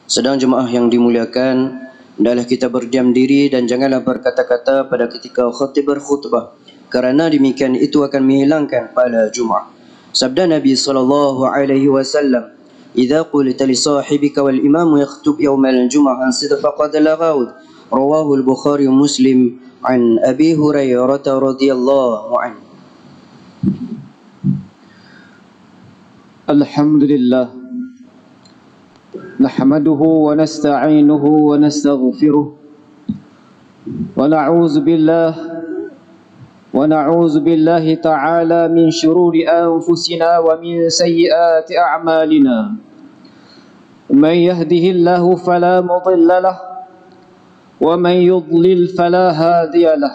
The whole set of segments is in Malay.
Sedang jemaah yang dimuliakan, hendaklah kita berdiam diri dan janganlah berkata-kata pada ketika khatib berkhutbah, kerana demikian itu akan menghilangkan pahala Jumaat. Sabda Nabi SAW, "Idza qulta li sahibika wal imam yakhutub yawm al-jum'ah ansid faqad laghawd." Rawahu al-Bukhari Muslim an Abi Hurairah radhiyallahu anhu. Alhamdulillah. نحمده ونستعينه ونستغفره ونعوذ بالله تعالى من شرور أنفسنا ومن سيئات أعمالنا. من يهده الله فلا مضل له ومن يضلل فلا هادي له.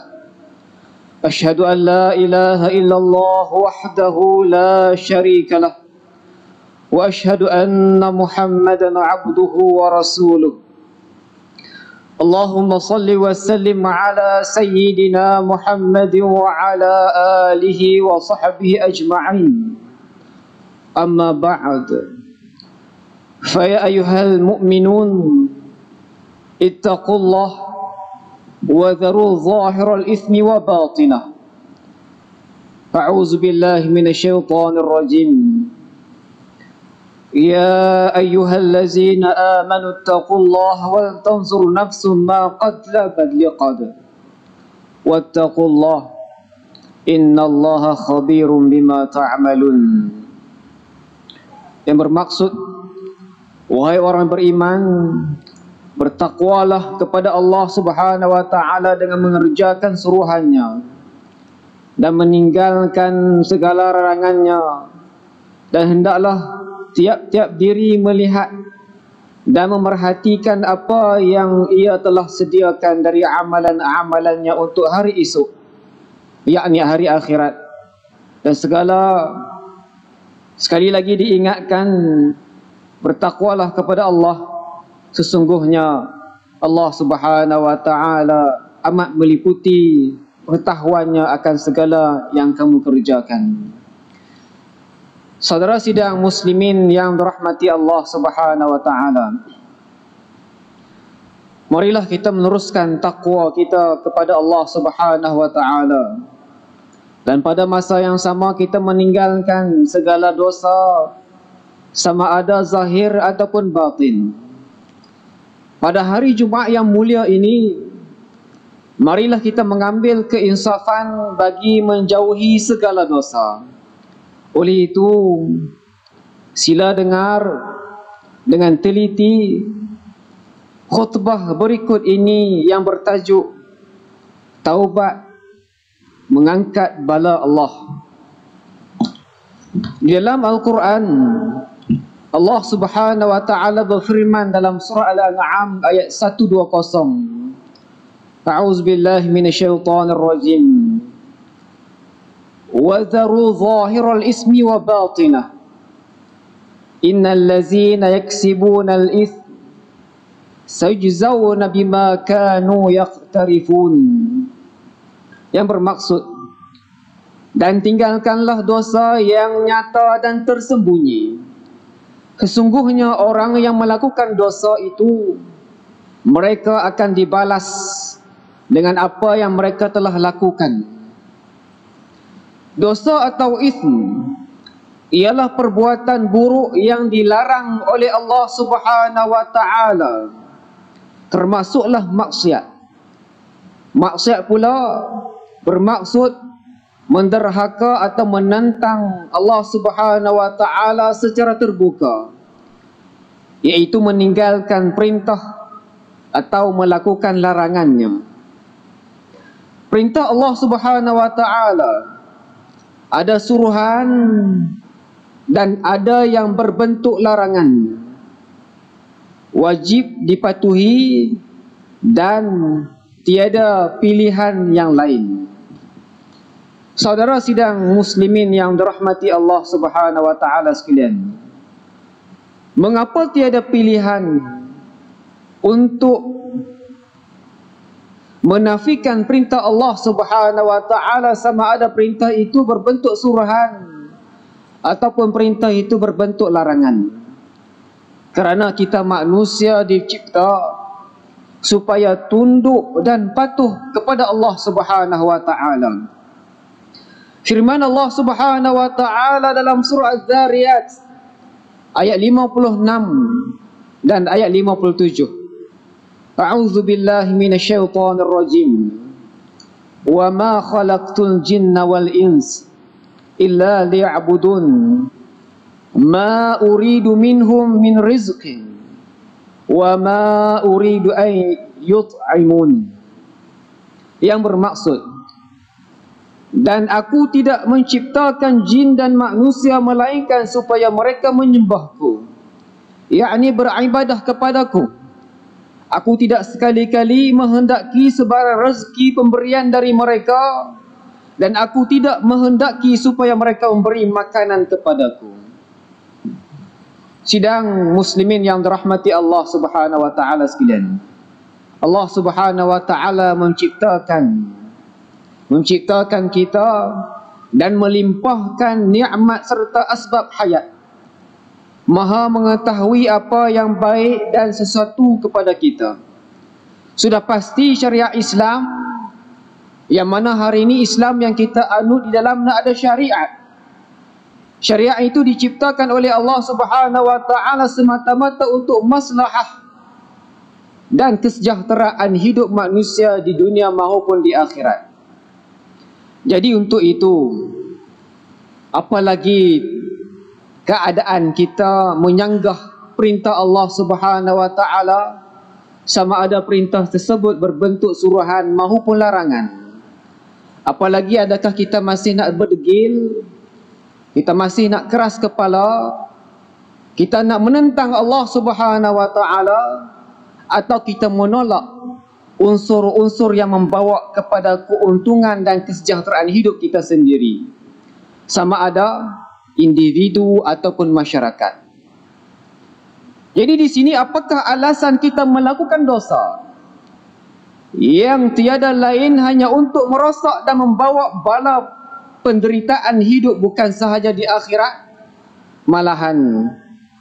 أشهد أن لا إله إلا الله وحده لا شريك له وأشهد أن محمدا عبده ورسوله. اللهم صل وسلم على سيدنا محمد وعلى آله وصحبه أجمعين. أما بعد، فيا أيها المؤمنون اتقوا الله وذروا ظاهر الإثم وباطنه. أعوذ بالله من الشيطان الرجيم. يا أيها الذين آمنوا اتقوا الله ولتنظر نفس ما قدمت لغد واتقوا الله إن الله خبير بما تعملون. Yang bermaksud, wahai orang beriman, bertakwalah kepada Allah Subhanahu wa taala dengan mengerjakan suruhannya dan meninggalkan segala larangannya, dan hendaklah tiap-tiap diri melihat dan memerhatikan apa yang ia telah sediakan dari amalan-amalannya untuk hari esok, yakni hari akhirat. Dan sekali lagi diingatkan, bertakwalah kepada Allah. Sesungguhnya Allah Subhanahu wa taala amat meliputi pengetahuannya akan segala yang kamu kerjakan. Saudara sidang muslimin yang dirahmati Allah Subhanahu wa taala, marilah kita meneruskan takwa kita kepada Allah Subhanahu wa taala, dan pada masa yang sama kita meninggalkan segala dosa, sama ada zahir ataupun batin. Pada hari Jumaat yang mulia ini, marilah kita mengambil keinsafan bagi menjauhi segala dosa. Oleh itu, sila dengar dengan teliti khutbah berikut ini yang bertajuk Taubat Mengangkat Bala Allah. Di dalam Al-Quran, Allah Subhanahu wa taala berfirman dalam surah Al-An'am ayat 120. A'udzu billahi minasyaitonir rajim. وَذَرُوا ظَاهِرَ الْإِثْمِ وَبَاطِنَهُ إِنَّ الَّذِينَ يَكْسِبُونَ الْإِثْمَ سَيُجْزَوْنَ بِمَا كَانُوا يَقْتَرِفُونَ. Yang bermaksud, dan tinggalkanlah dosa yang nyata dan tersembunyi. Sesungguhnya orang yang melakukan dosa itu, mereka akan dibalas dengan apa yang mereka telah lakukan. Dosa atau ism ialah perbuatan buruk yang dilarang oleh Allah Subhanahu wa taala, termasuklah maksiat. Maksiat pula bermaksud menderhaka atau menentang Allah Subhanahu wa taala secara terbuka, iaitu meninggalkan perintah atau melakukan larangannya. Perintah Allah Subhanahu wa taala ada suruhan dan ada yang berbentuk larangan, wajib dipatuhi dan tiada pilihan yang lain. Saudara sidang muslimin yang dirahmati Allah Subhanahu wa taala sekalian, mengapa tiada pilihan untuk menafikan perintah Allah Subhanahu wa taala, sama ada perintah itu berbentuk suruhan ataupun perintah itu berbentuk larangan? Kerana kita manusia dicipta supaya tunduk dan patuh kepada Allah Subhanahu wa taala. Firman Allah Subhanahu wa taala dalam surah Az-Zariyat ayat 56 dan ayat 57. A'udzu billahi minasyaitonir rajim. Wa ma khalaqtul jinna wal ins illa liya'budun. Ma uridu minhum min rizqin wa ma uridu an yut'imun. Yang bermaksud, dan aku tidak menciptakan jin dan manusia melainkan supaya mereka menyembahku, yakni beribadah kepadaku. Aku tidak sekali-kali menghendaki sebarang rezeki pemberian dari mereka, dan aku tidak menghendaki supaya mereka memberi makanan kepadaku. Sidang muslimin yang dirahmati Allah Subhanahu wa taala sekalian, Allah Subhanahu wa taala menciptakan kita dan melimpahkan nikmat serta asbab hayat. Maha mengetahui apa yang baik dan sesuatu kepada kita. Sudah pasti syariat Islam, yang mana hari ini Islam yang kita anut di dalamnya ada syariat. Syariat itu diciptakan oleh Allah Subhanahu wa taala semata-mata untuk maslahah dan kesejahteraan hidup manusia di dunia maupun di akhirat. Jadi untuk itu, apalagi keadaan kita menyanggah perintah Allah Subhanahu wa taala, sama ada perintah tersebut berbentuk suruhan maupun larangan. Apalagi adakah kita masih nak berdegil, kita masih nak keras kepala, kita nak menentang Allah Subhanahu wa taala, atau kita menolak unsur-unsur yang membawa kepada keuntungan dan kesejahteraan hidup kita sendiri, sama ada individu ataupun masyarakat. Jadi di sini apakah alasan kita melakukan dosa yang tiada lain hanya untuk merosak dan membawa bala penderitaan hidup bukan sahaja di akhirat, malahan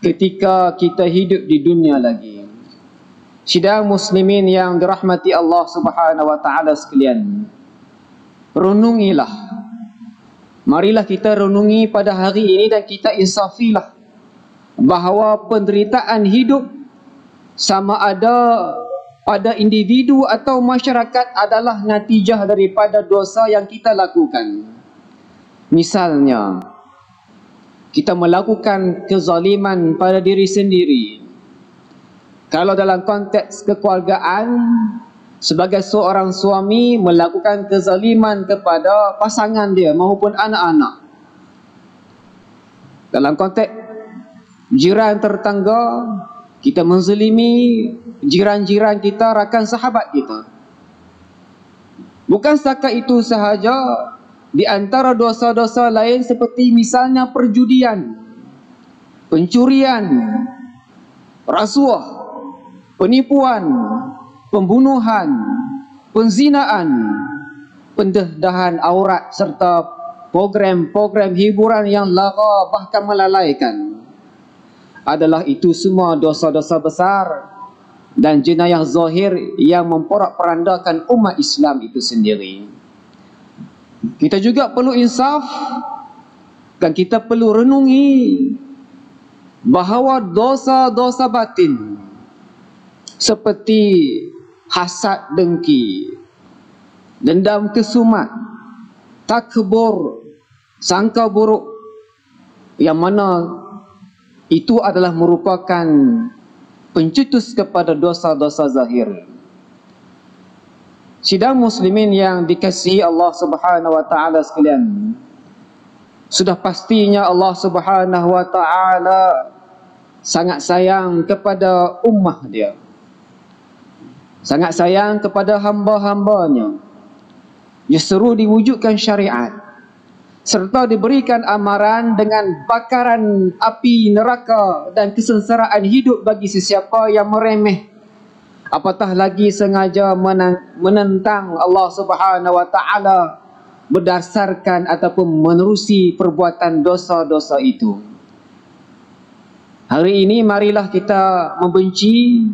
ketika kita hidup di dunia lagi. Sidang muslimin yang dirahmati Allah Subhanahu wa taala sekalian, renungilah. Marilah kita renungi pada hari ini dan kita insafilah bahawa penderitaan hidup sama ada pada individu atau masyarakat adalah natijah daripada dosa yang kita lakukan. Misalnya, kita melakukan kezaliman pada diri sendiri. Kalau dalam konteks kekeluargaan, sebagai seorang suami melakukan kezaliman kepada pasangan dia maupun anak-anak. Dalam konteks jiran tetangga, kita menzalimi jiran-jiran kita, rakan sahabat kita. Bukan setakat itu sahaja, di antara dosa-dosa lain seperti misalnya perjudian, pencurian, rasuah, penipuan, pembunuhan, penzinaan, pendedahan aurat serta program-program hiburan yang lara bahkan melalaikan. Adalah itu semua dosa-dosa besar dan jenayah zahir yang memporak-perandakan umat Islam itu sendiri. Kita juga perlu insaf dan kita perlu renungi bahawa dosa-dosa batin seperti hasad dengki, dendam kesumat, takbur, sangka buruk, yang mana itu adalah merupakan pencetus kepada dosa-dosa zahir. Sidang muslimin yang dikasihi Allah Subhanahu wa taala sekalian, sudah pastinya Allah Subhanahu wa taala sangat sayang kepada ummah dia, sangat sayang kepada hamba-hambanya. Dia seru diwujudkan syariat serta diberikan amaran dengan bakaran api neraka dan kesengsaraan hidup bagi sesiapa yang meremeh, apatah lagi sengaja menentang Allah Subhanahu wa taala berdasarkan ataupun menerusi perbuatan dosa-dosa itu. Hari ini marilah kita membenci,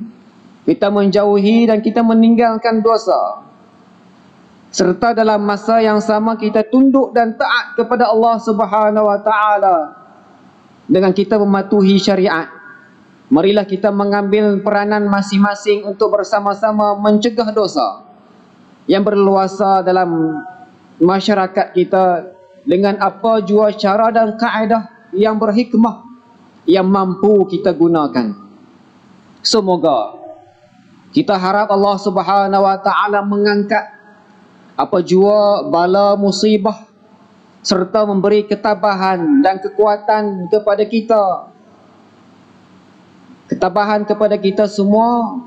kita menjauhi dan kita meninggalkan dosa. Serta dalam masa yang sama kita tunduk dan taat kepada Allah Subhanahu wa taala dengan kita mematuhi syariat. Marilah kita mengambil peranan masing-masing untuk bersama-sama mencegah dosa yang berluasa dalam masyarakat kita dengan apa jua cara dan kaedah yang berhikmah yang mampu kita gunakan. Semoga kita harap Allah Subhanahu wa taala mengangkat apa jua bala musibah serta memberi ketabahan dan kekuatan kepada kita. Ketabahan kepada kita semua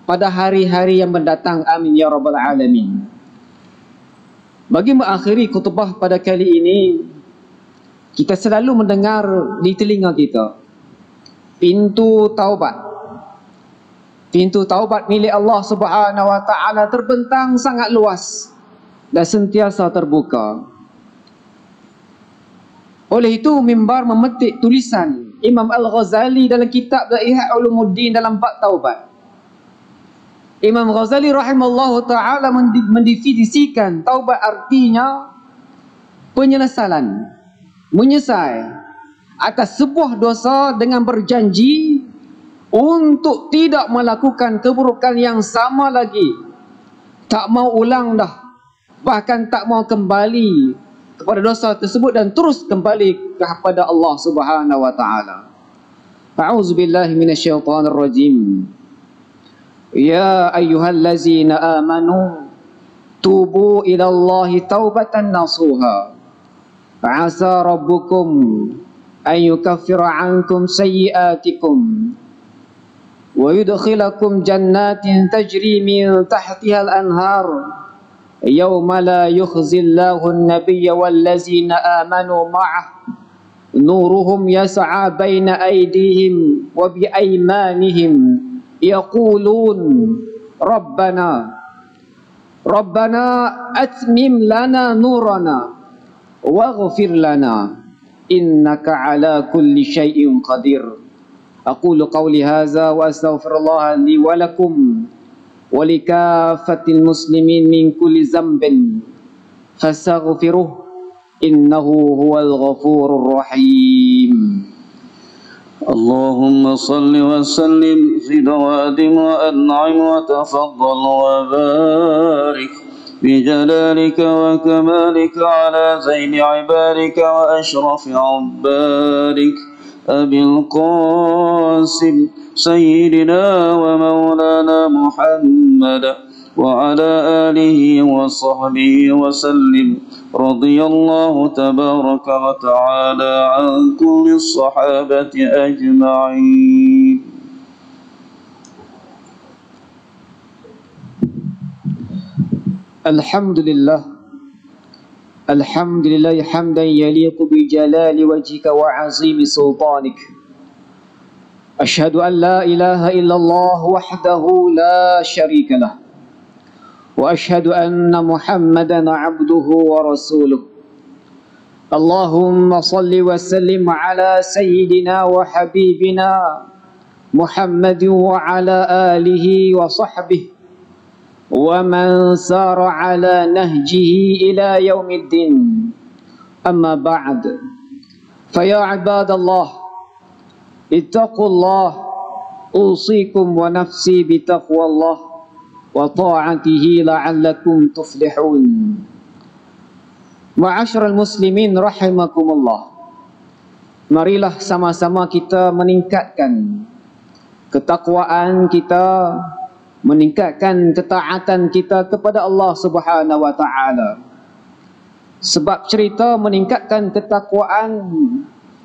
pada hari-hari yang mendatang. Amin ya rabbal alamin. Bagi mengakhiri khutbah pada kali ini, kita selalu mendengar di telinga kita pintu taubat. Pintu taubat milik Allah Subhanahu wa taala terbentang sangat luas dan sentiasa terbuka. Oleh itu mimbar memetik tulisan Imam Al-Ghazali dalam kitab Ihya Ulumuddin dalam bab taubat. Imam Ghazali rahimallahu taala mendefinisikan taubat artinya penyesalan, menyesal atas sebuah dosa dengan berjanji untuk tidak melakukan keburukan yang sama lagi, tak mau ulang dah, bahkan tak mau kembali kepada dosa tersebut dan terus kembali kepada Allah Subhanahu wa taala. A'udzubillahi minasyaitonir rajim. Ya ayyuhallazina amanu tubu ila Allahi taubatan nasuha. Asa rabbukum an yukaffira ankum sayyi'atikum wa yudkhilakum jannatin tajri min tahtiha al-anhar yawma la yukhzillahu an-nabiyya wallazina amanu ma'ah nuruhum yas'a baina aydihim wa bi aymanihim yaqulun rabbana atmim lana nurana waghfir lana innaka ala kulli syai'in qadir. Aqulu qawli hadza wa astaghfirullah li wa lakum wa likaffatil muslimin min kulli dhanbin fastaghfiruh innahu huwal ghafurur rahim. اللهم صل وسلم زد وأدم وأنعم وتفضل وبارك بجلالك وكمالك على زين عبادك وأشرف عبادك أبي القاسم سيدنا ومولانا محمد وعلى آله وصحبه وسلم رضي الله تبارك وتعالى عن كل الصحابة أجمعين. الحمد لله حمدا يليق بجلال وجهك وعظيم سلطانك. أشهد أن لا إله إلا الله وحده لا شريك له وأشهد أن محمدا عبده ورسوله. اللهم صل وسلم على سيدنا وحبيبنا محمد وعلى آله وصحبه ومن سار على نهجه إلى يوم الدين. أما بعد فيا عباد الله اتقوا الله أوصيكم ونفسي بتقوى الله وطاعته لعلكم تفلحون. Ma'asyiral muslimin rahimakumullah. Marilah sama-sama kita meningkatkan ketakwaan kita, meningkatkan ketaatan kita kepada Allah Subhanahu wa taala. Sebab cerita meningkatkan ketakwaan,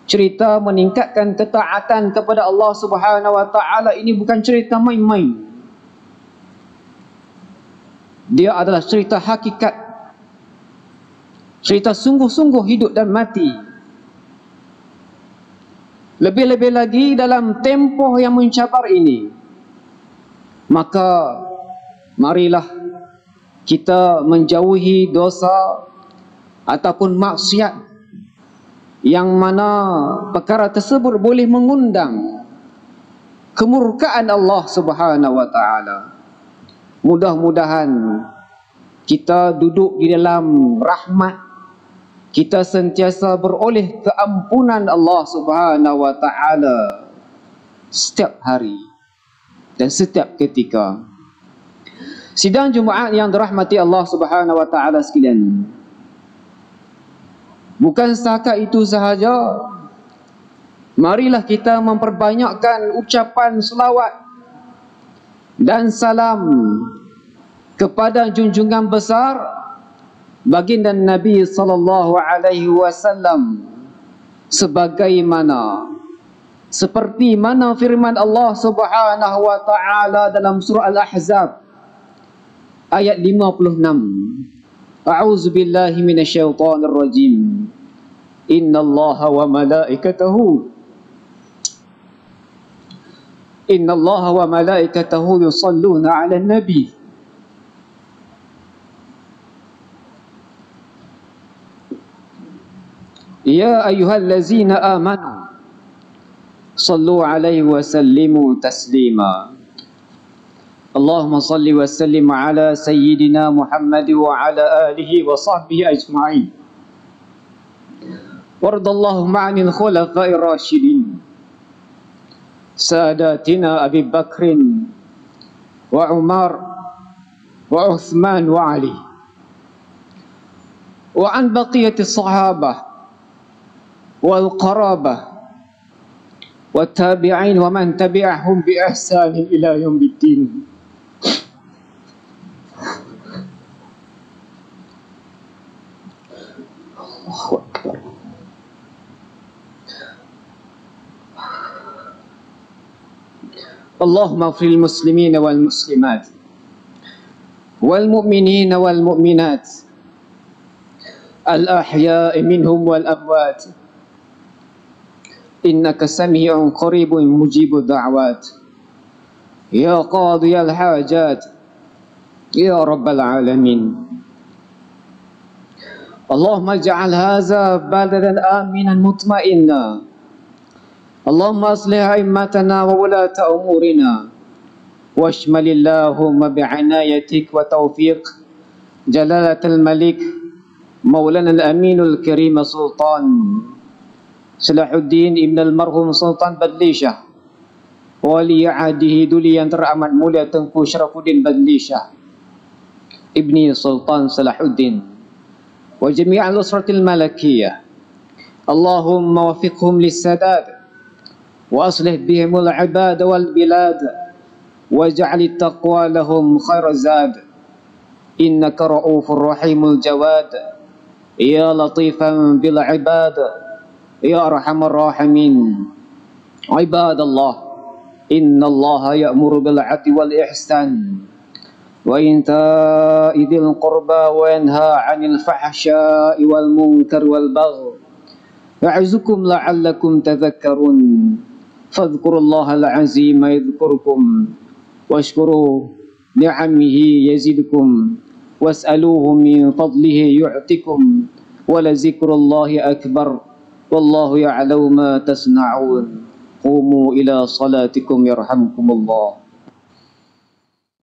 cerita meningkatkan ketaatan kepada Allah Subhanahu wa taala ini bukan cerita main-main. Dia adalah cerita hakikat, cerita sungguh-sungguh hidup dan mati. Lebih-lebih lagi dalam tempoh yang mencabar ini, maka marilah kita menjauhi dosa ataupun maksiat yang mana perkara tersebut boleh mengundang kemurkaan Allah Subhanahu wa taala. Mudah-mudahan kita duduk di dalam rahmat, kita sentiasa beroleh keampunan Allah Subhanahu wa taala setiap hari dan setiap ketika. Sidang Jumaat yang dirahmati Allah Subhanahu wa taala sekalian, bukan setakat itu sahaja, marilah kita memperbanyakkan ucapan selawat dan salam kepada junjungan besar baginda Nabi sallallahu alaihi wasallam, sebagaimana seperti mana firman Allah Subhanahu wa taala dalam surah Al-Ahzab ayat 56. A'udzu billahi minasyaitonir rajim. Innallaha wa malaikatahu yusalluna 'alan nabi. Ya ayyuhallazina amanu sallu 'alaihi wa sallimu taslima. Allahumma salli wa sallim ala sayyidina Muhammad wa ala alihi wa sahbihi ajma'in. Wardallahu ma'anil khulafa'ir rasyidin Sadatina Abi Bakrin wa Umar wa Uthman wa Ali, wa an baqiyati sahabah wal qarabah wa tabi'in wa man tabi'ahum bi ihsanin ila yaumiddin. Allahu Akbar. Allahumma ighfir lil muslimina wal muslimat wal mu'minina wal mu'minat al ahya'i minhum wal amwat innaka sami'un qaribun mujibud da'wat ya qadiyal hajat ya rabbal alamin. Allahumma ij'al hadza baladan aminan mutma'inna. Allahumma aslih a'immatana wa wulata umurina washmalillahumma bi'inayatik wa taufiq jalalatul malik maulana al-aminul karim sultan Salahuddin ibn al-marhum Sultan Badlishah, wali ahdihi duli yang teramat mulia Tengku Syarafuddin Badlishah ibni Sultan Salahuddin wa jami'al usratil malakiyah. Allahumma wafiqhum lis-sadad wa aslih bihimul ibad wal bilad waj'al at-taqwa lahum khaira zad innaka ra'ufur rahimul jawad ya latifan bil ibad ya arhamar rahimin. Ibadallah, innallaha ya'muru bil 'adli wal ihsan wa ita'i dzil qurba wa yanha 'anil fahsya'i wal munkar wal baghi ya'izukum la'allakum tadhakkarun. Fadhkurullaha al-'azima yadhkurkum washkuru ni'amihi yazidkum was'aluhu min fadlihi yu'tikum wa la zikrullahi akbar wallahu ya'lamu ma tasna'un. Qumu ila salatikum yarhamkumullah.